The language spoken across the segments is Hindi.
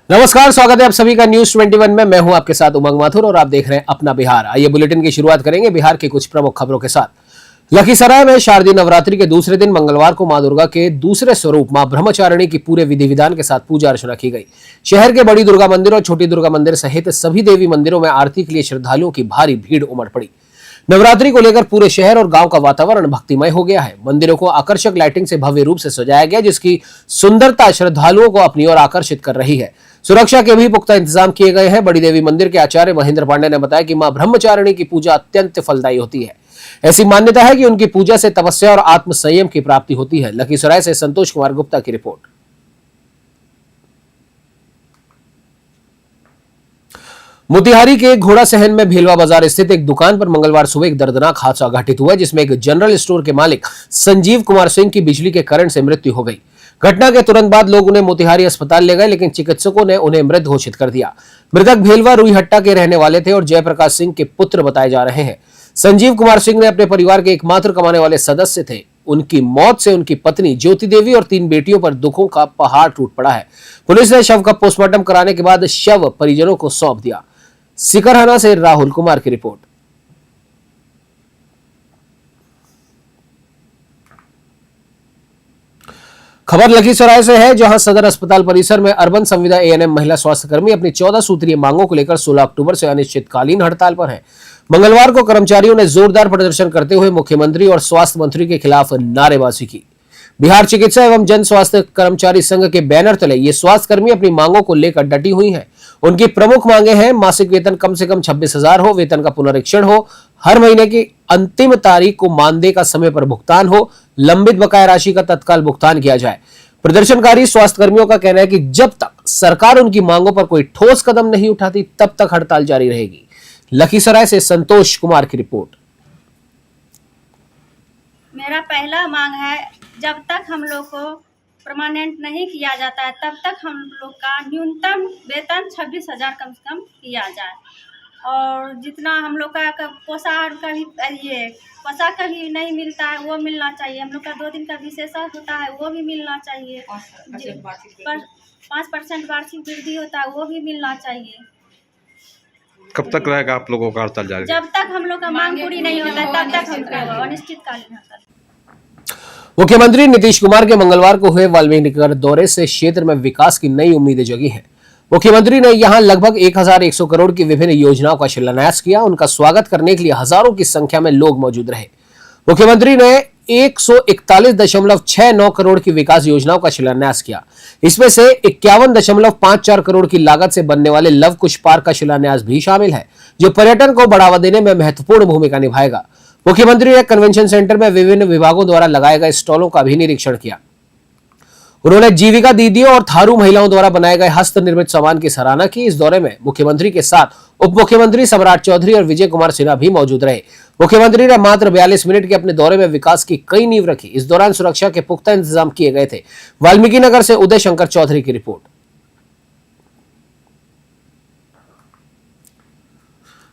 नमस्कार, स्वागत है आप सभी का न्यूज 21 में। मैं हूं आपके साथ उमंग माथुर और आप देख रहे हैं अपना बिहार। आइए बुलेटिन की शुरुआत करेंगे बिहार की कुछ प्रमुख खबरों के साथ। लखीसराय में शारदीय नवरात्रि के दूसरे दिन मंगलवार को मां दुर्गा के दूसरे स्वरूप मां ब्रह्मचारिणी की पूरे विधि विधान के साथ पूजा अर्चना की गई। शहर के बड़ी दुर्गा मंदिर और छोटी दुर्गा मंदिर सहित सभी देवी मंदिरों में आरती के लिए श्रद्धालुओं की भारी भीड़ उमड़ पड़ी। नवरात्रि को लेकर पूरे शहर और गांव का वातावरण भक्तिमय हो गया है। मंदिरों को आकर्षक लाइटिंग से भव्य रूप से सजाया गया, जिसकी सुंदरता श्रद्धालुओं को अपनी ओर आकर्षित कर रही है। सुरक्षा के भी पुख्ता इंतजाम किए गए हैं। बड़ी देवी मंदिर के आचार्य महेंद्र पांडे ने बताया कि मां ब्रह्मचारिणी की पूजा अत्यंत फलदायी होती है। ऐसी मान्यता है कि उनकी पूजा से तपस्या और आत्म संयम की प्राप्ति होती है। लखीसराय से संतोष कुमार गुप्ता की रिपोर्ट। मोतिहारी के घोड़ा सहन में भेलवा बाजार स्थित एक दुकान पर मंगलवार सुबह एक दर्दनाक हादसा घटित हुआ, जिसमें एक जनरल स्टोर के मालिक संजीव कुमार सिंह की बिजली के करंट से मृत्यु हो गई। घटना के तुरंत बाद लोग उन्हें मोतिहारी अस्पताल ले गए, लेकिन चिकित्सकों ने उन्हें मृत घोषित कर दिया। मृतक भेलवा रुईहट्टा के रहने वाले थे और जयप्रकाश सिंह के पुत्र बताए जा रहे हैं। संजीव कुमार सिंह ने अपने परिवार के एकमात्र कमाने वाले सदस्य थे। उनकी मौत से उनकी पत्नी ज्योति देवी और 3 बेटियों पर दुखों का पहाड़ टूट पड़ा है। पुलिस ने शव का पोस्टमार्टम कराने के बाद शव परिजनों को सौंप दिया। सिकरहना से राहुल कुमार की रिपोर्ट। खबर लखीसराय से है, जहां सदर अस्पताल परिसर में अर्बन संविदा एएनएम महिला स्वास्थ्य कर्मी अपनी 14 सूत्रीय मांगों को लेकर 16 अक्टूबर से अनिश्चितकालीन हड़ताल पर हैं। मंगलवार को कर्मचारियों ने जोरदार प्रदर्शन करते हुए मुख्यमंत्री और स्वास्थ्य मंत्री के खिलाफ नारेबाजी की। बिहार चिकित्सा एवं जन स्वास्थ्य कर्मचारी संघ के बैनर तले ये स्वास्थ्य कर्मी अपनी मांगों को लेकर डटी हुई हैं। उनकी प्रमुख मांगे हैं: मासिक वेतन कम से कम 26,000 हो, वेतन का पुनरीक्षण हो, हर महीने की अंतिम तारीख को मानदेय का समय पर भुगतान हो, लंबित बकाया राशि का तत्काल भुगतान किया जाए। प्रदर्शनकारी स्वास्थ्य कर्मियों का कहना है कि जब तक सरकार उनकी मांगों पर कोई ठोस कदम नहीं उठाती, तब तक हड़ताल जारी रहेगी। लखीसराय से संतोष कुमार की रिपोर्ट। मेरा पहला मांग है, जब तक हम लोग को परमानेंट नहीं किया जाता है, तब तक हम लोग का न्यूनतम वेतन 26,000 कम से कम किया जाए। और जितना हम लोग का पोशाक का भी पोशाक का भी नहीं मिलता है, वो मिलना चाहिए। हम लोग का 2 दिन का विशेषण होता है, वो भी मिलना चाहिए। 5% वार्षिक वृद्धि होता है, वो भी मिलना चाहिए। कब तक रहेगा आप लोगों का हड़ताल जारी? जब तक हम लोग का मांग पूरी नहीं होता है, तब तक हम अनिश्चितकालीन हड़ताल। मुख्यमंत्री नीतीश कुमार के मंगलवार को हुए वाल्मीकिनगर दौरे से क्षेत्र में विकास की नई उम्मीदें जगी हैं। मुख्यमंत्री ने यहां लगभग 1,100 करोड़ की विभिन्न योजनाओं का शिलान्यास किया। उनका स्वागत करने के लिए हजारों की संख्या में लोग मौजूद रहे। मुख्यमंत्री ने 141.69 करोड़ की विकास योजनाओं का शिलान्यास किया। इसमें से 51.54 करोड़ की लागत से बनने वाले लव कुश पार्क का शिलान्यास भी शामिल है, जो पर्यटन को बढ़ावा देने में महत्वपूर्ण भूमिका निभाएगा। मुख्यमंत्री ने कन्वेंशन सेंटर में विभिन्न विभागों द्वारा लगाए गए स्टॉलों का भी निरीक्षण किया। उन्होंने जीविका दीदियों और थारू महिलाओं द्वारा बनाए गए हस्त निर्मित सामान की सराहना की। इस दौरे में मुख्यमंत्री के साथ उप मुख्यमंत्री सम्राट चौधरी और विजय कुमार सिन्हा भी मौजूद रहे। मुख्यमंत्री ने मात्र 42 मिनट के अपने दौरे में विकास की कई नींव रखी। इस दौरान सुरक्षा के पुख्ता इंतजाम किए गए थे। वाल्मीकिनगर से उदय शंकर चौधरी की रिपोर्ट।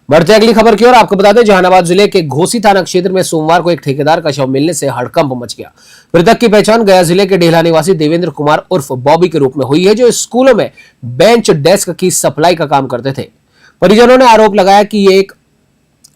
बढ़ते अगली खबर की ओर। आपको बता दें, जहानाबाद जिले के घोसी थाना क्षेत्र में सोमवार को एक ठेकेदार का शव मिलने से हड़कंप मच गया। मृतक की पहचान गया जिले के डेहला निवासी देवेंद्र कुमार उर्फ बॉबी के रूप में हुई है, जो स्कूलों में बेंच डेस्क की सप्लाई का काम करते थे। परिजनों ने आरोप लगाया कि ये एक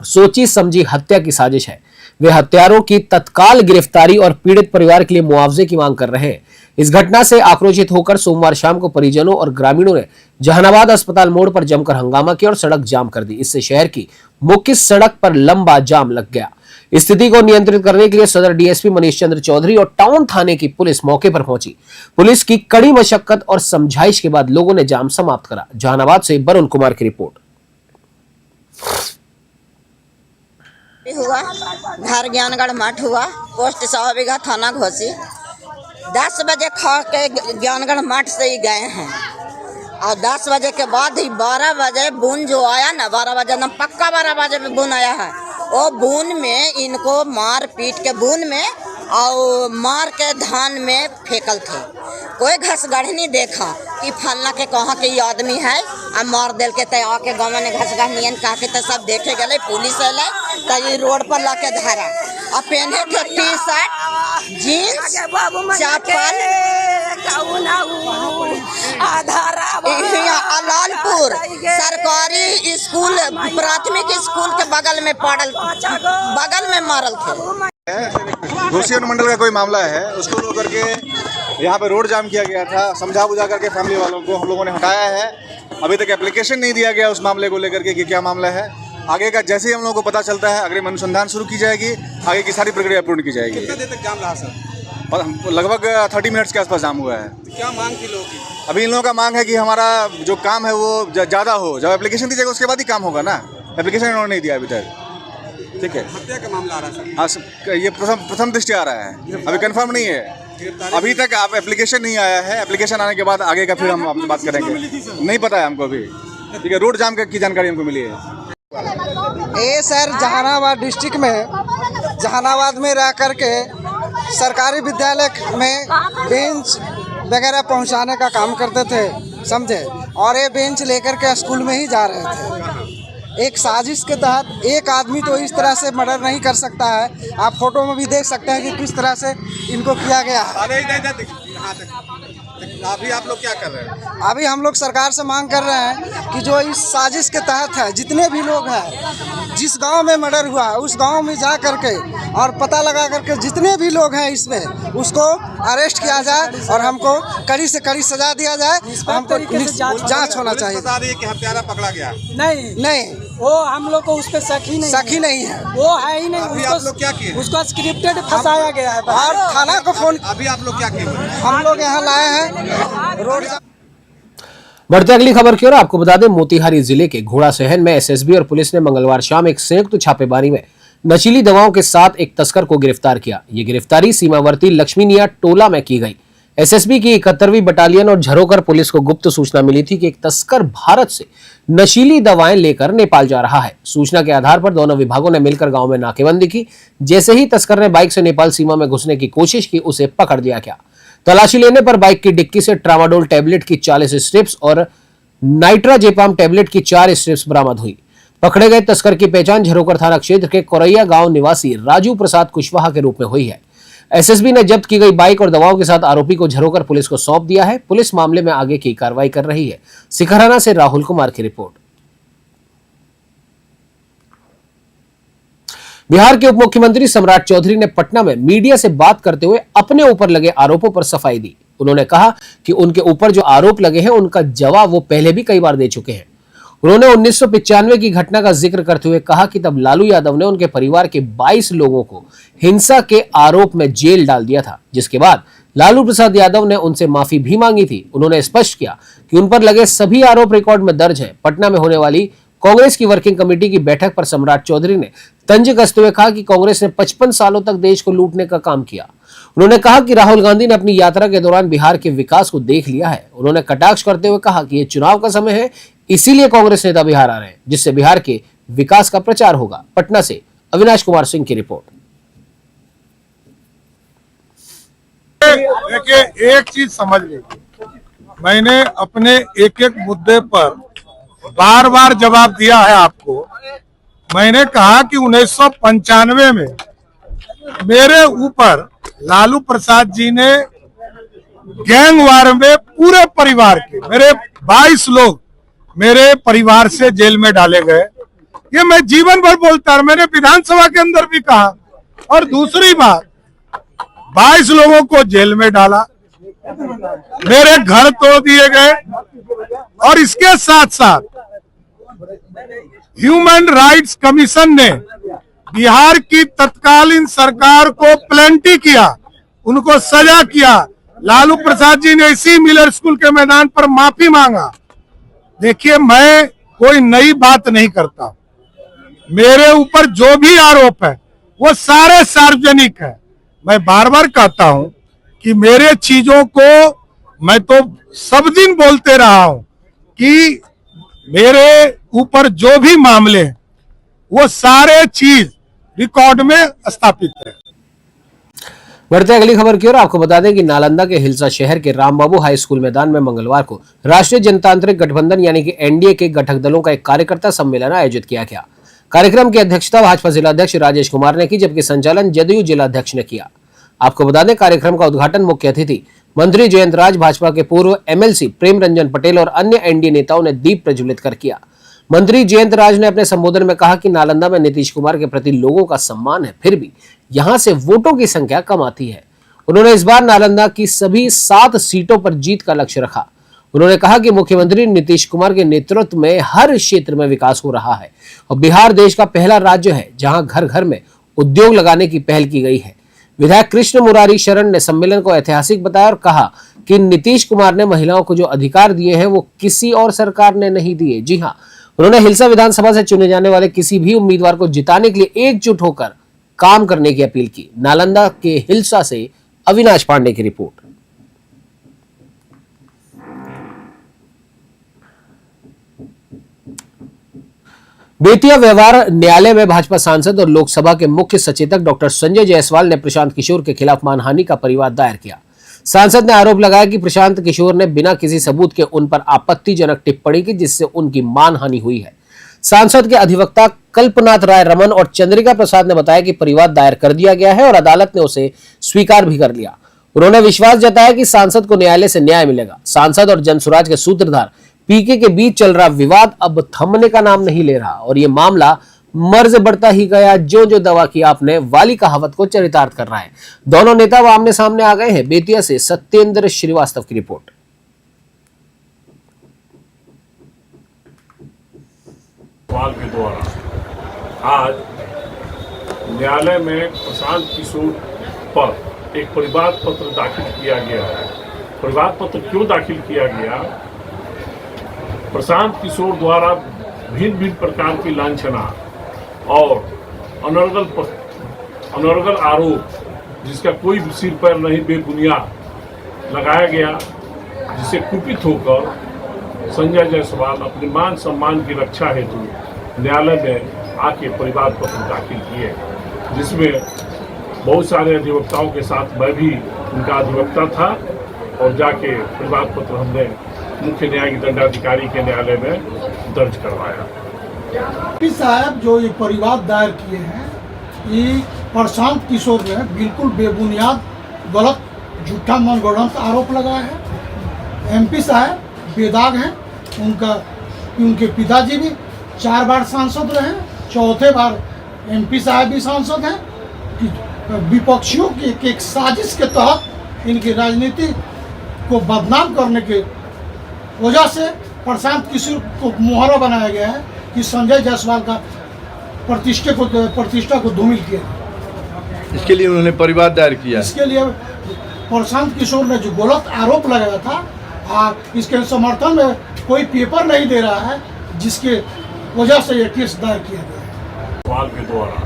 सोची समझी हत्या की साजिश है। वे हत्यारों की तत्काल गिरफ्तारी और पीड़ित परिवार के लिए मुआवजे की मांग कर रहे हैं। इस घटना से आक्रोशित होकर सोमवार शाम को परिजनों और ग्रामीणों ने जहानाबाद अस्पताल मोड़ पर जमकर हंगामा किया और सड़क जाम कर दी। इससे शहर की मुख्य सड़क पर लंबा जाम लग गया। स्थिति को नियंत्रित करने के लिए सदर डीएसपी मनीष चंद्र चौधरी और टाउन थाने की पुलिस मौके पर पहुंची। पुलिस की कड़ी मशक्कत और समझाइश के बाद लोगों ने जाम समाप्त करा। जहानाबाद से वरुण कुमार की रिपोर्ट। हुआ घर ज्ञानगढ़ मठ हुआ, पोस्ट 100 बीघा, थाना घोसी। 10 बजे खा के ज्ञानगढ़ मठ से ही गए हैं और 10 बजे के बाद ही 12 बजे बून जो आया ना, 12 बजे ना पक्का 12 बजे में बून आया है। वो बून में इनको मार पीट के बून में और मार के धान में फेंकल थे। कोई घसगढ़ नहीं देखा कि फलना के कहाँ के ये आदमी है आ मार दिल के तय आके गाँव में घसगढ़ नियन कहा के तो सब देखे गए। पुलिस अल तो रोड पर ला के धरा और पहने थे टी शर्ट जीन्स चप्पल लालपुर सरकारी स्कूल प्राथमिक स्कूल के बगल में मारल थे। घोसी अनुमंडल का कोई मामला है, उसको लेकर के यहाँ पे रोड जाम किया गया था। समझा बुझा करके फैमिली वालों को हम लोगों ने हटाया है। अभी तक एप्लीकेशन नहीं दिया गया उस मामले को लेकर के कि क्या मामला है। आगे का जैसे ही हम लोगों को पता चलता है अग्रिम अनुसंधान शुरू की जाएगी, आगे की सारी प्रक्रिया पूर्ण की जाएगी। कितने देर तक जाम रहा सर? लगभग 30 मिनट्स के आसपास जाम हुआ है। क्या मांग थी लोगों की? अभी इन लोगों का मांग है कि हमारा जो काम है वो ज़्यादा हो। जब एप्लीकेशन दी जाएगी उसके बाद ही काम होगा ना। एप्लीकेशन इन्होंने नहीं दिया अभी तक। ठीक है, हत्या का मामला आ रहा है हाँ ये प्रथम दृष्टि आ रहा है, अभी कंफर्म नहीं है। अभी तक आप एप्लीकेशन नहीं आया है। एप्लीकेशन आने के बाद आगे का फिर हम आपसे बात करेंगे। नहीं पता है हमको अभी। ठीक है, रोड जाम की जानकारी हमको मिली है। ये सर जहानाबाद डिस्ट्रिक्ट में जहानाबाद में रह करके सरकारी विद्यालय में बेंच वगैरह पहुंचाने का काम करते थे, समझे। और ये बेंच लेकर के स्कूल में ही जा रहे थे। एक साजिश के तहत एक आदमी तो इस तरह से मर्डर नहीं कर सकता है। आप फोटो में भी देख सकते हैं कि किस तरह से इनको किया गया है। अभी आप लोग क्या कर रहे हैं? अभी हम लोग सरकार से मांग कर रहे हैं कि जो इस साजिश के तहत है, जितने भी लोग हैं, जिस गांव में मर्डर हुआ उस गांव में जा करके और पता लगा करके जितने भी लोग हैं इसमें उसको अरेस्ट किया जाए और हमको कड़ी से कड़ी सजा दिया जाए। हमको जांच होना चाहिए। बता रही है कि हत्यारा पकड़ा गया? नहीं, वो हम लोग को उस पे शक ही नहीं है। वो है ही नहीं। अभी आप लोग क्या किए? उसको स्क्रिप्टेड फंसाया गया है। और थाना को फोन अभी आप लोग क्या किए? हम लोग यहाँ लाए हैं रोड। बढ़ते अगली खबर की ओर। आपको बता दें, मोतिहारी जिले के घोड़ा सहन में एसएसबी और पुलिस ने मंगलवार शाम एक संयुक्त छापेमारी में नशीली दवाओं के साथ एक तस्कर को गिरफ्तार किया। ये गिरफ्तारी सीमावर्ती लक्ष्मीनिया टोला में की गई। एसएसबी की 71वीं बटालियन और झरोकर पुलिस को गुप्त सूचना मिली थी कि एक तस्कर भारत से नशीली दवाएं लेकर नेपाल जा रहा है। सूचना के आधार पर दोनों विभागों ने मिलकर गांव में नाकेबंदी की। जैसे ही तस्कर ने बाइक से नेपाल सीमा में घुसने की कोशिश की, उसे पकड़ लिया गया। तलाशी लेने पर बाइक की डिक्की से ट्रामाडोल टैबलेट की 40 स्ट्रिप्स और नाइट्राजेपाम टैबलेट की 4 स्ट्रिप्स बरामद हुई। पकड़े गए तस्कर की पहचान झरोकर थाना क्षेत्र के कोरैया गांव निवासी राजू प्रसाद कुशवाहा के रूप में हुई है। एसएसबी ने जब्त की गई बाइक और दवाओं के साथ आरोपी को झरोकर पुलिस को सौंप दिया है। पुलिस मामले में आगे की कार्रवाई कर रही है। सिखराना से राहुल कुमार की रिपोर्ट। बिहार के उप मुख्यमंत्री सम्राट चौधरी ने पटना में मीडिया से बात करते हुए अपने ऊपर लगे आरोपों पर सफाई दी। उन्होंने कहा कि उनके ऊपर जो आरोप लगे हैं उनका जवाब वो पहले भी कई बार दे चुके हैं। उन्होंने 1995 की घटना का जिक्र करते हुए कहा कि तब लालू यादव ने उनके परिवार के 22 लोगों को हिंसा के आरोप में जेल डाल दिया था, जिसके बाद लालू प्रसाद यादव ने उनसे माफी भी मांगी थी। उन्होंने स्पष्ट किया कि उन पर लगे सभी आरोप रिकॉर्ड में दर्ज है। पटना में होने वाली कांग्रेस की वर्किंग कमेटी की बैठक पर सम्राट चौधरी ने तंज कसते हुए कहा कि कांग्रेस ने 55 सालों तक देश को लूटने का काम किया। उन्होंने कहा कि राहुल गांधी ने अपनी यात्रा के दौरान बिहार के विकास को देख लिया है। उन्होंने कटाक्ष करते हुए कहा कि ये चुनाव का समय है, इसीलिए कांग्रेस नेता बिहार आ रहे हैं, जिससे बिहार के विकास का प्रचार होगा। पटना से अविनाश कुमार सिंह की रिपोर्ट। देखिए, एक चीज समझ लीजिए, मैंने अपने एक एक मुद्दे पर बार बार जवाब दिया है आपको। मैंने कहा कि 1995 में मेरे ऊपर लालू प्रसाद जी ने गैंगवार में पूरे परिवार के मेरे 22 लोग मेरे परिवार से जेल में डाले गए। ये मैं जीवन भर बोलता हूं, मैंने विधानसभा के अंदर भी कहा। और दूसरी बात, 22 लोगों को जेल में डाला, मेरे घर तोड़ दिए गए और इसके साथ साथ ह्यूमन राइट्स कमीशन ने बिहार की तत्कालीन सरकार को प्लेंटी किया, उनको सजा किया। लालू प्रसाद जी ने इसी मिलर स्कूल के मैदान पर माफी मांगा। देखिए, मैं कोई नई बात नहीं करता। मेरे ऊपर जो भी आरोप है वो सारे सार्वजनिक है। मैं बार बार कहता हूं कि मेरे चीजों को मैं तो सब दिन बोलते रहा हूं कि मेरे ऊपर जो भी मामले हैं वो सारे चीज रिकॉर्ड में स्थापित है। बढ़ते अगली खबर की ओर। आपको बता दें कि नालंदा के हिलसा शहर के रामबाबू हाई स्कूल मैदान में मंगलवार को राष्ट्रीय जनतांत्रिक गठबंधन यानी कि एनडीए के घटक दलों का एक कार्यकर्ता सम्मेलन आयोजित किया गया। कार्यक्रम की अध्यक्षता भाजपा जिलाध्यक्ष राजेश कुमार ने की, जबकि संचालन जदयू जिलाध्यक्ष ने किया। आपको बता दें, कार्यक्रम का उद्घाटन मुख्य अतिथि मंत्री जयंत राज, भाजपा के पूर्व एमएलसी प्रेम रंजन पटेल और अन्य एनडीए नेताओं ने दीप प्रज्वलित कर किया। मंत्री जयंत राज ने अपने संबोधन में कहा कि नालंदा में नीतीश कुमार के प्रति लोगों का सम्मान है, फिर भी यहां से वोटों की संख्या कम आती है। उन्होंने इस बार नालंदा की सभी 7 सीटों पर जीत का लक्ष्य रखा। उन्होंने कहा कि मुख्यमंत्री नीतीश कुमार के नेतृत्व में हर क्षेत्र में विकास हो रहा है और बिहार देश का पहला राज्य है जहां घर घर में उद्योग लगाने की पहल की गई है। विधायक कृष्ण मुरारी शरण ने सम्मेलन को ऐतिहासिक बताया और कहा कि नीतीश कुमार ने महिलाओं को जो अधिकार दिए हैं वो किसी और सरकार ने नहीं दिए। जी हाँ, उन्होंने हिलसा विधानसभा से चुने जाने वाले किसी भी उम्मीदवार को जिताने के लिए एकजुट होकर काम करने की अपील की। नालंदा के हिलसा से अविनाश पांडे की रिपोर्ट। बेतिया व्यवहार न्यायालय में भाजपा सांसद और लोकसभा के मुख्य सचेतक डॉक्टर संजय जायसवाल ने प्रशांत किशोर के खिलाफ मानहानि का परिवाद दायर किया। सांसद ने आरोप लगाया कि प्रशांत किशोर ने बिना किसी सबूत के उन पर आपत्तिजनक टिप्पणी की, जिससे उनकी मानहानि हुई है। सांसद के अधिवक्ता कल्पनाथ राय रमन और चंद्रिका प्रसाद ने बताया कि परिवाद दायर कर दिया गया है और अदालत ने उसे स्वीकार भी कर लिया। उन्होंने विश्वास जताया कि सांसद को न्यायालय से न्याय मिलेगा। सांसद और जनसुराज के सूत्रधार पीके के बीच चल रहा विवाद अब थमने का नाम नहीं ले रहा और ये मामला मर्ज बढ़ता ही गया। जो जो दवा की आपने वाली कहावत को चरितार्थ कर रहा है। दोनों नेता वो आमने सामने आ गए हैं। बेतिया से सत्येंद्र श्रीवास्तव की रिपोर्ट। सवाल के द्वारा आज न्यायालय में प्रशांत किशोर पर एक परिवाद पत्र दाखिल किया गया है। परिवाद पत्र क्यों दाखिल किया गया? प्रशांत किशोर द्वारा भिन्न भिन्न प्रकार की लांछना और अनर्गल आरोप, जिसका कोई सिर पैर नहीं, बेबुनियाद लगाया गया, जिससे कुपित होकर संजय जायसवाल अपने मान सम्मान की रक्षा हेतु न्यायालय में आके परिवाद पत्र दाखिल किए, जिसमें बहुत सारे अधिवक्ताओं के साथ मैं भी उनका अधिवक्ता था और जाके परिवाद पत्र हमने मुख्य न्यायिक दंडाधिकारी के न्यायालय में दर्ज करवाया। साहब जो ये परिवाद दायर किए हैं, ये प्रशांत किशोर ने बिल्कुल बेबुनियाद गलत झूठा मनगढ़ंत आरोप लगाया है। एमपी साहब बेदाग हैं, उनके पिताजी भी 4 बार सांसद रहे, चौथे बार एमपी साहब भी सांसद हैं। विपक्षियों की एक साजिश के तहत इनकी राजनीति को बदनाम करने के वजह से प्रशांत किशोर को मुहर्रा बनाया गया है कि संजय जायसवाल का प्रतिष्ठा को धूमिल किया। इसके लिए उन्होंने परिवाद दायर किया। इसके लिए प्रशांत किशोर ने जो गलत आरोप लगाया था, इसके समर्थन में कोई पेपर नहीं दे रहा है, जिसके वजह से यह केस दायर किया गया। सवाल के द्वारा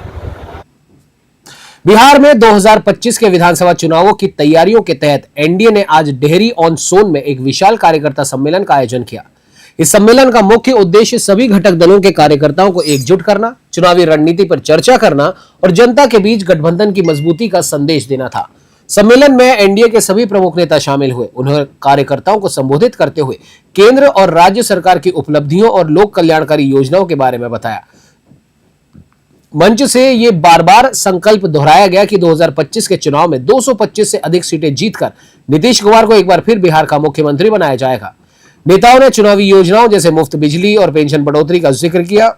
बिहार में 2025 के विधानसभा चुनावों की तैयारियों के तहत एनडीए ने आज डेहरी ऑन सोन में एक विशाल कार्यकर्ता सम्मेलन का आयोजन किया। इस सम्मेलन का मुख्य उद्देश्य सभी घटक दलों के कार्यकर्ताओं को एकजुट करना, चुनावी रणनीति पर चर्चा करना और जनता के बीच गठबंधन की मजबूती का संदेश देना था। सम्मेलन में एनडीए के सभी प्रमुख नेता शामिल हुए। उन्होंने कार्यकर्ताओं को संबोधित करते हुए केंद्र और राज्य सरकार की उपलब्धियों और लोक कल्याणकारी योजनाओं के बारे में बताया। मंच से ये बार बार संकल्प दोहराया गया कि 2025 के चुनाव में 225 से अधिक सीटें जीतकर नीतीश कुमार को एक बार फिर बिहार का मुख्यमंत्री बनाया जाएगा। नेताओं ने चुनावी योजनाओं जैसे मुफ्त बिजली और पेंशन बढ़ोतरी का जिक्र किया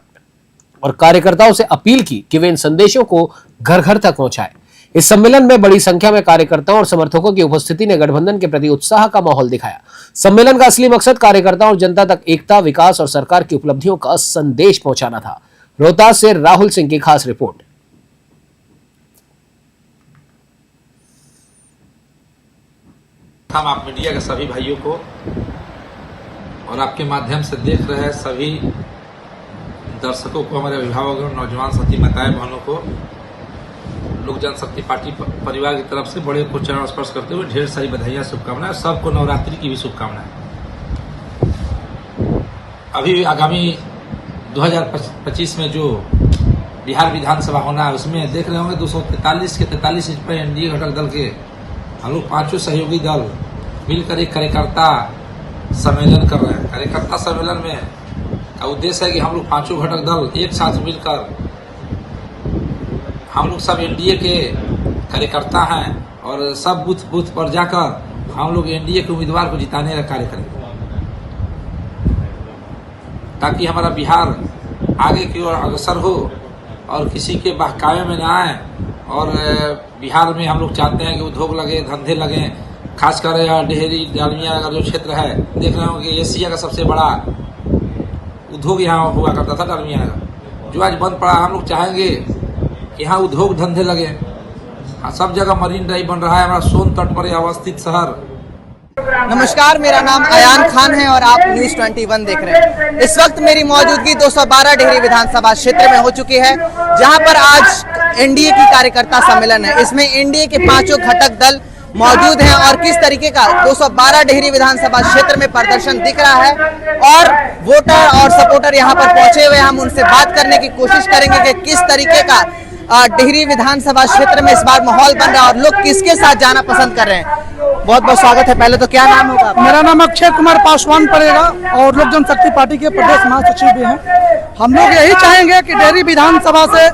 और कार्यकर्ताओं से अपील की कि वे इन संदेशों को घर घर तक पहुंचाएं। इस सम्मेलन में बड़ी संख्या में कार्यकर्ताओं और समर्थकों की उपस्थिति ने गठबंधन के प्रति उत्साह का माहौल दिखाया। सम्मेलन का असली मकसद कार्यकर्ताओं और जनता तक एकता, विकास और सरकार की उपलब्धियों का संदेश पहुंचाना था। रोहतास से राहुल सिंह की खास रिपोर्ट। हम आप मीडिया के सभी भाइयों को और आपके माध्यम से देख रहे हैं सभी दर्शकों को, हमारे अभिभावकों, नौजवान साथी, माताएं, बहनों को लोक जनशक्ति पार्टी परिवार की तरफ से बड़े को चरण स्पर्श करते हुए ढेर सारी बधाइयां, शुभकामनाएं। सबको नवरात्रि की भी शुभकामनाएं। अभी आगामी 2025 में जो बिहार विधानसभा होना है, उसमें देख रहे होंगे 243 के 43 सीट पर एनडीए घटक दल के हम लोग 5 सहयोगी दल मिलकर एक कार्यकर्ता सम्मेलन कर रहे हैं। कार्यकर्ता सम्मेलन में का उद्देश्य है कि हम लोग पांचों घटक दल एक साथ मिलकर, हम लोग सब एनडीए के कार्यकर्ता हैं और सब बूथ बूथ पर जाकर हम लोग एनडीए के उम्मीदवार को जिताने का कार्य करेंगे, ताकि हमारा बिहार आगे की ओर अग्रसर हो और किसी के बहकावे में न आए। और बिहार में हम लोग चाहते हैं कि उद्योग लगे, धंधे लगे, खासकर डेहरी डालमिया का जो क्षेत्र है, देख रहे हो कि एशिया का सबसे बड़ा उद्योग यहाँ हुआ करता था डालमिया का, जो आज बंद पड़ा। हम लोग चाहेंगे कि यहाँ उद्योग धंधे लगे। सब जगह मरीन ड्राइव बन रहा है, हमारा सोन तट पर अवस्थित शहर। नमस्कार, मेरा नाम अयान खान है और आप न्यूज़ 21 देख रहे हैं। इस वक्त मेरी मौजूदगी 212 डेहरी विधानसभा क्षेत्र में हो चुकी है, जहां पर आज एनडीए की कार्यकर्ता सम्मेलन है। इसमें एनडीए के पांचों घटक दल मौजूद हैं और किस तरीके का 212 डेहरी विधानसभा क्षेत्र में प्रदर्शन दिख रहा है और वोटर और सपोर्टर यहां पर पहुंचे हुए, हम उनसे बात करने की कोशिश करेंगे कि किस तरीके का डेहरी विधानसभा क्षेत्र में इस बार माहौल बन रहा है और लोग किसके साथ जाना पसंद कर रहे हैं। बहुत बहुत स्वागत है। पहले तो क्या नाम होगा आपका? मेरा नाम अक्षय कुमार पासवान पड़ेगा और लोक जनशक्ति पार्टी के प्रदेश महासचिव भी हैं। हम लोग यही चाहेंगे कि डेहरी विधानसभा से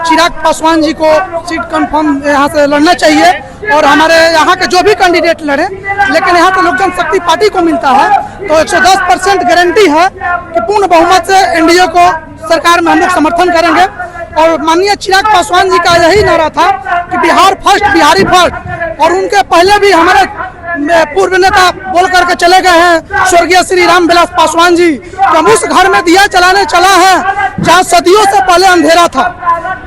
चिराग पासवान जी को सीट कंफर्म यहाँ से लड़ना चाहिए और हमारे यहाँ के जो भी कैंडिडेट लड़े, लेकिन यहाँ तो लोक जनशक्ति पार्टी को मिलता है तो 110% गारंटी है कि पूर्ण बहुमत से एनडीए को सरकार में हम लोग समर्थन करेंगे। और माननीय चिराग पासवान जी का यही नारा था कि बिहार फर्स्ट, बिहारी फर्स्ट, और उनके पहले भी हमारे पूर्व नेता बोल करके चले गए हैं स्वर्गीय श्री राम विलास पासवान जी, हम उस घर में दिया चलाने चला है जहां सदियों से पहले अंधेरा था।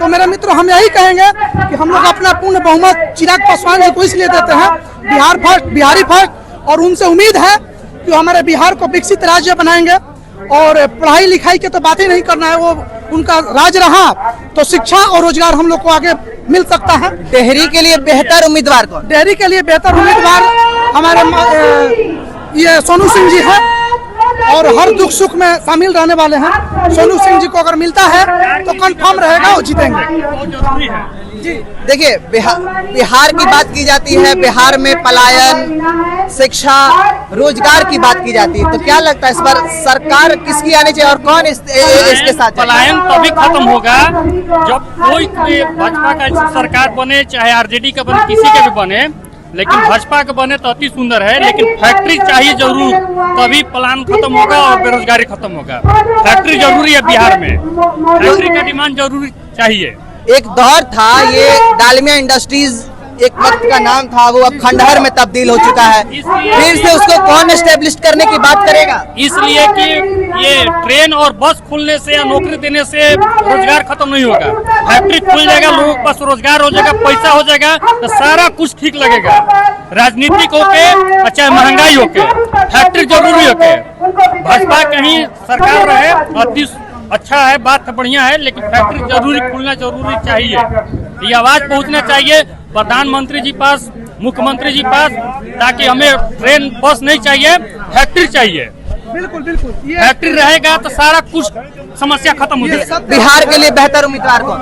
तो मेरे मित्रों, हम यही कहेंगे कि हम लोग अपना पूर्ण बहुमत चिराग पासवान जी को इसलिए देते हैं, बिहार फर्स्ट, बिहारी फर्स्ट, और उनसे उम्मीद है कि हमारे बिहार को विकसित राज्य बनाएंगे। और पढ़ाई लिखाई के तो बात ही नहीं करना है, वो उनका राज रहा तो शिक्षा और रोजगार हम लोग को आगे मिल सकता है। डेहरी के लिए बेहतर उम्मीदवार कौन? डेहरी के लिए बेहतर उम्मीदवार हमारे ये सोनू सिंह जी हैं और हर दुख सुख में शामिल रहने वाले हैं। सोनू सिंह जी को अगर मिलता है तो कंफर्म रहेगा, वो जीतेंगे। देखिए, बिहार की बात की जाती है, बिहार में पलायन, शिक्षा, रोजगार की बात की जाती है, तो क्या लगता है इस बार सरकार किसकी आनी चाहिए और कौन इसके साथ? पलायन तभी खत्म होगा जब कोई भाजपा का सरकार बने, चाहे आरजेडी का बने, किसी का भी बने, लेकिन भाजपा का बने तो अति सुंदर है। लेकिन फैक्ट्री चाहिए जरूर, तभी पलायन खत्म होगा और बेरोजगारी खत्म होगा। फैक्ट्री जरूरी है बिहार में, फैक्ट्री का डिमांड जरूरी चाहिए। एक दौर था, ये डालमिया इंडस्ट्रीज एक वक्त का नाम था, वो अब खंडहर में तब्दील हो चुका है। फिर से उसको कौन एस्टेब्लिश करने की बात करेगा? इसलिए कि ये ट्रेन और बस खुलने से या नौकरी देने से रोजगार खत्म नहीं होगा। फैक्ट्री खुल जाएगा, लोगों के पास रोजगार हो जाएगा, पैसा हो जाएगा, तो सारा कुछ ठीक लगेगा। राजनीतिक होके चाहे महंगाई होके, फैक्ट्री जरूरी होके, भाजपा कहीं सरकार रहे अति अच्छा है, बात बढ़िया है, लेकिन फैक्ट्री जरूरी खुलना जरूरी चाहिए। ये आवाज पहुंचना चाहिए प्रधानमंत्री जी पास, मुख्यमंत्री जी पास, ताकि हमें ट्रेन बस नहीं चाहिए, फैक्ट्री चाहिए। बिल्कुल बिल्कुल, फैक्ट्री रहेगा तो सारा कुछ समस्या खत्म हो जाएगी। बिहार के लिए बेहतर उम्मीदवार कौन?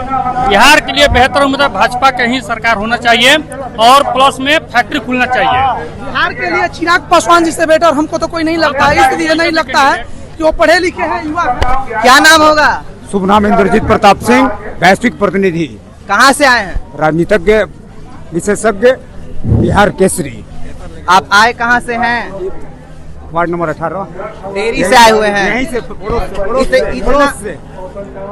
बिहार के लिए बेहतर उम्मीदवार भाजपा का ही सरकार होना चाहिए और प्लस में फैक्ट्री खुलना चाहिए। बिहार के लिए चिराग पासवान जी से बेटर हमको तो कोई नहीं लगता है, इसलिए नहीं लगता है कि वो पढ़े लिखे हैं, युवा। क्या नाम होगा? शुभ नाम इंद्रजीत प्रताप सिंह, वैश्विक प्रतिनिधि। कहाँ से आए हैं? राजनीतिज्ञ, विशेषज्ञ, बिहार केसरी। आप आए कहाँ से हैं? वार्ड नंबर 18 डेहरी से आए हुए हैं। यहीं से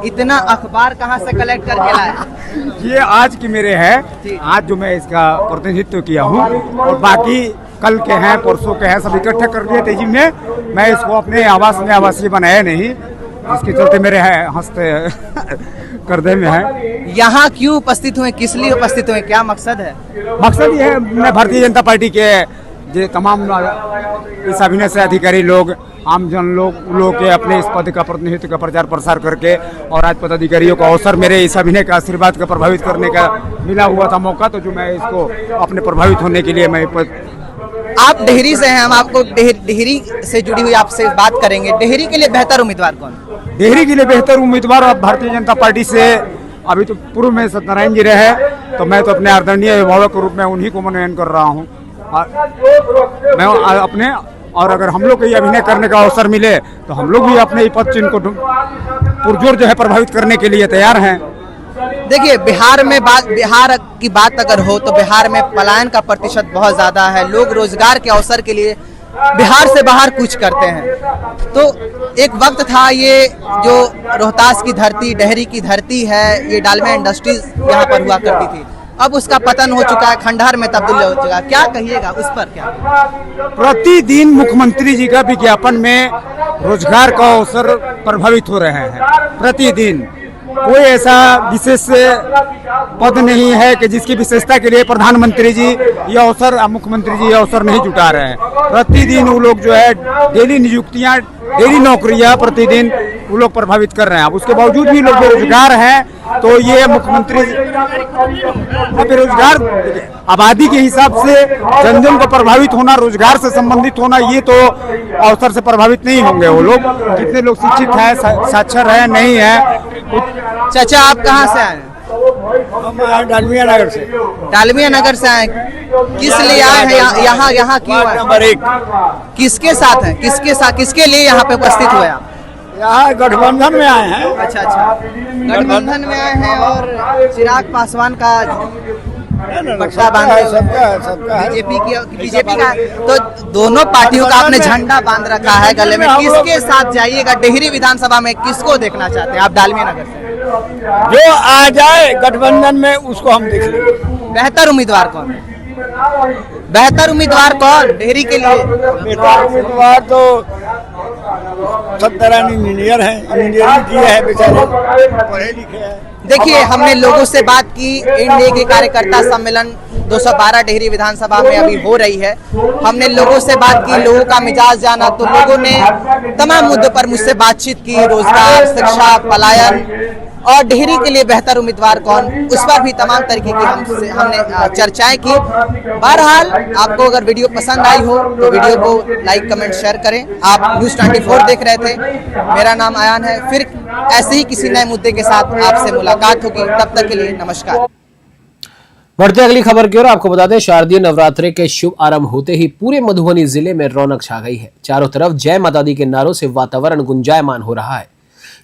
इतना अखबार कहाँ से कलेक्ट करके लाए? ये आज की मेरे है, आज जो मैं इसका प्रतिनिधित्व किया हूँ, और बाकी कल के हैं, परसों के हैं, सब इकट्ठे कर लिए तेजी में। मैं इसको अपने आवास में आवासीय बनाया नहीं, इसके चलते मेरे हंसते करदे में है। यहाँ क्यों उपस्थित हुए, किस लिए उपस्थित हुए, क्या मकसद है? मकसद ये है, मैं भारतीय जनता पार्टी के जो तमाम इस अभिनय से अधिकारी लोग, आम जन लोग के अपने इस पद का प्रतिनिधित्व का प्रचार प्रसार करके, और आज पदाधिकारियों को अवसर मेरे इस अभिनय का आशीर्वाद का प्रभावित करने का मिला हुआ था मौका, तो जो मैं इसको अपने प्रभावित होने के लिए मैं आप डेहरी से हैं, हम आपको डेहरी से जुड़ी हुई आपसे बात करेंगे। डेहरी के लिए बेहतर उम्मीदवार कौन? डेहरी के लिए बेहतर उम्मीदवार अब भारतीय जनता पार्टी से अभी तो पूर्व में सत्यनारायण जी रहे, तो मैं तो अपने आदरणीय अभिभावक के रूप में उन्हीं को मनोनयन कर रहा हूँ। मैं अपने और अगर हम लोग को ये अभिनय करने का अवसर मिले तो हम लोग भी अपने पद चिन्ह को पुरजोर जो है प्रभावित करने के लिए तैयार हैं। देखिए, बिहार की बात अगर हो तो बिहार में पलायन का प्रतिशत बहुत ज़्यादा है। लोग रोजगार के अवसर के लिए बिहार से बाहर कूच करते हैं। तो एक वक्त था, ये जो रोहतास की धरती, डेहरी की धरती है, ये डालमिया इंडस्ट्रीज यहाँ पर हुआ करती थी। अब उसका पतन हो चुका है, खंडहर में तब्दील हो चुका है। क्या कहिएगा उस पर? क्या प्रतिदिन मुख्यमंत्री जी का विज्ञापन में रोजगार का अवसर प्रभावित हो रहे हैं। प्रतिदिन कोई ऐसा विशेष पद नहीं है कि जिसकी विशेषता के लिए प्रधानमंत्री जी ये अवसर, मुख्यमंत्री जी ये अवसर नहीं जुटा रहे हैं। प्रतिदिन वो लोग जो है डेली नियुक्तियां, डेली नौकरियां प्रतिदिन वो लोग प्रभावित कर रहे हैं। अब उसके बावजूद भी लोग बेरोजगार हैं। तो ये मुख्यमंत्री बेरोजगार आबादी के हिसाब से जन जन को प्रभावित होना, रोजगार से संबंधित होना, ये तो अवसर से प्रभावित नहीं होंगे वो लोग। कितने लोग शिक्षित हैं, साक्षर है, नहीं है। चाचा, आप कहाँ से आए? हम डालमिया नगर से। डालमिया नगर से आए, किस लिए आए हैं यहाँ क्यों आए? नंबर 1। किसके साथ है? किसके लिए यहाँ पे उपस्थित हुए आप? यहाँ गठबंधन में आए हैं। अच्छा, गठबंधन में आए हैं और चिराग पासवान का पट्टा बांधे, सबका बीजेपी का। तो दोनों पार्टियों का आपने झंडा बांध रखा है गले में। किसके साथ जाइएगा? डेहरी विधानसभा में किसको देखना चाहते हैं आप डालमिया नगर से? जो आ जाए गठबंधन में उसको हम देख लेंगे। बेहतर उम्मीदवार कौन है? बेहतर उम्मीदवार कौन डेहरी के लिए? बेहतर उम्मीदवार तो सत्यनारायण इंजीनियर है, इंजीनियरिंग किए हैं, बेचारे पढ़े लिखे हैं। देखिए, हमने लोगों से बात की। एनडीए के कार्यकर्ता सम्मेलन 212 डेहरी विधानसभा में अभी हो रही है। हमने लोगों से बात की, लोगों का मिजाज जाना, तो लोगों ने तमाम मुद्दों पर मुझसे बातचीत की। रोजगार, शिक्षा, पलायन और डेहरी के लिए बेहतर उम्मीदवार कौन, उस पर भी तमाम तरीके की हमने चर्चाएं की। बहरहाल, आपको अगर वीडियो पसंद आई हो तो वीडियो को लाइक, कमेंट, शेयर करें। आप न्यूज़ 24 देख रहे थे। मेरा नाम आयान है। फिर ऐसे ही किसी नए मुद्दे के साथ आपसे मुलाकात होगी। तब तक के लिए नमस्कार। बढ़ते अगली खबर की ओर। आपको बता दें, शारदीय नवरात्रि के शुभ आरंभ होते ही पूरे मधुबनी जिले में रौनक छा गई है। चारों तरफ जय माता दी के नारों से वातावरण गुंजायमान हो रहा है।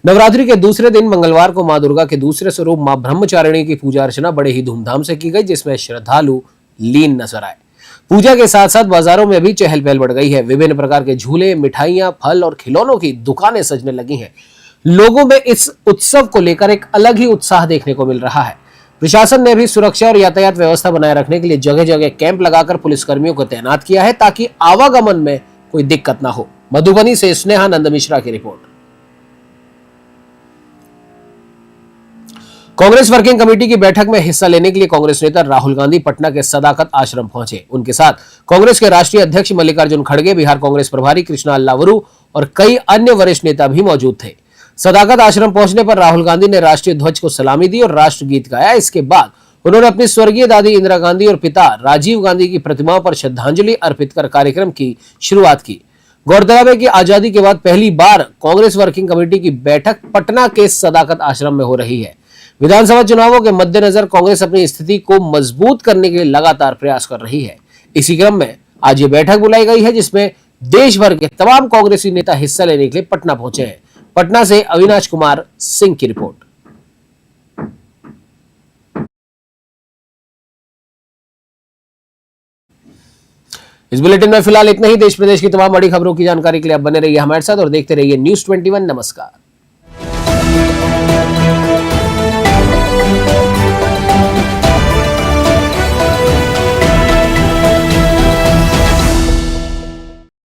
नवरात्रि के दूसरे दिन मंगलवार को मां दुर्गा के दूसरे स्वरूप मां ब्रह्मचारिणी की पूजा अर्चना बड़े ही धूमधाम से की गई, जिसमें श्रद्धालु लीन नजर आए। पूजा के साथ साथ बाजारों में भी चहल पहल बढ़ गई है। विभिन्न प्रकार के झूले, मिठाइयां, फल और खिलौनों की दुकानें सजने लगी हैं। लोगों में इस उत्सव को लेकर एक अलग ही उत्साह देखने को मिल रहा है। प्रशासन ने भी सुरक्षा और यातायात व्यवस्था बनाए रखने के लिए जगह जगह कैंप लगाकर पुलिसकर्मियों को तैनात किया है, ताकि आवागमन में कोई दिक्कत ना हो। मधुबनी से स्नेहानंद मिश्रा की रिपोर्ट। कांग्रेस वर्किंग कमेटी की बैठक में हिस्सा लेने के लिए कांग्रेस नेता राहुल गांधी पटना के सदाकत आश्रम पहुंचे। उनके साथ कांग्रेस के राष्ट्रीय अध्यक्ष मल्लिकार्जुन खड़गे, बिहार कांग्रेस प्रभारी कृष्णा अल्लावरू और कई अन्य वरिष्ठ नेता भी मौजूद थे। सदाकत आश्रम पहुंचने पर राहुल गांधी ने राष्ट्रीय ध्वज को सलामी दी और राष्ट्रगीत गाया। इसके बाद उन्होंने अपनी स्वर्गीय दादी इंदिरा गांधी और पिता राजीव गांधी की प्रतिमाओं पर श्रद्धांजलि अर्पित कर कार्यक्रम की शुरुआत की। गौरतलब है कि आजादी के बाद पहली बार कांग्रेस वर्किंग कमेटी की बैठक पटना के सदाकत आश्रम में हो रही है। विधानसभा चुनावों के मद्देनजर कांग्रेस अपनी स्थिति को मजबूत करने के लिए लगातार प्रयास कर रही है। इसी क्रम में आज ये बैठक बुलाई गई है, जिसमें देश भर के तमाम कांग्रेसी नेता हिस्सा लेने के लिए पटना पहुंचे हैं। पटना से अविनाश कुमार सिंह की रिपोर्ट। इस बुलेटिन में फिलहाल इतना ही। देश प्रदेश की तमाम बड़ी खबरों की जानकारी के लिए आप बने रहिए हमारे साथ और देखते रहिए न्यूज़ 21। नमस्कार।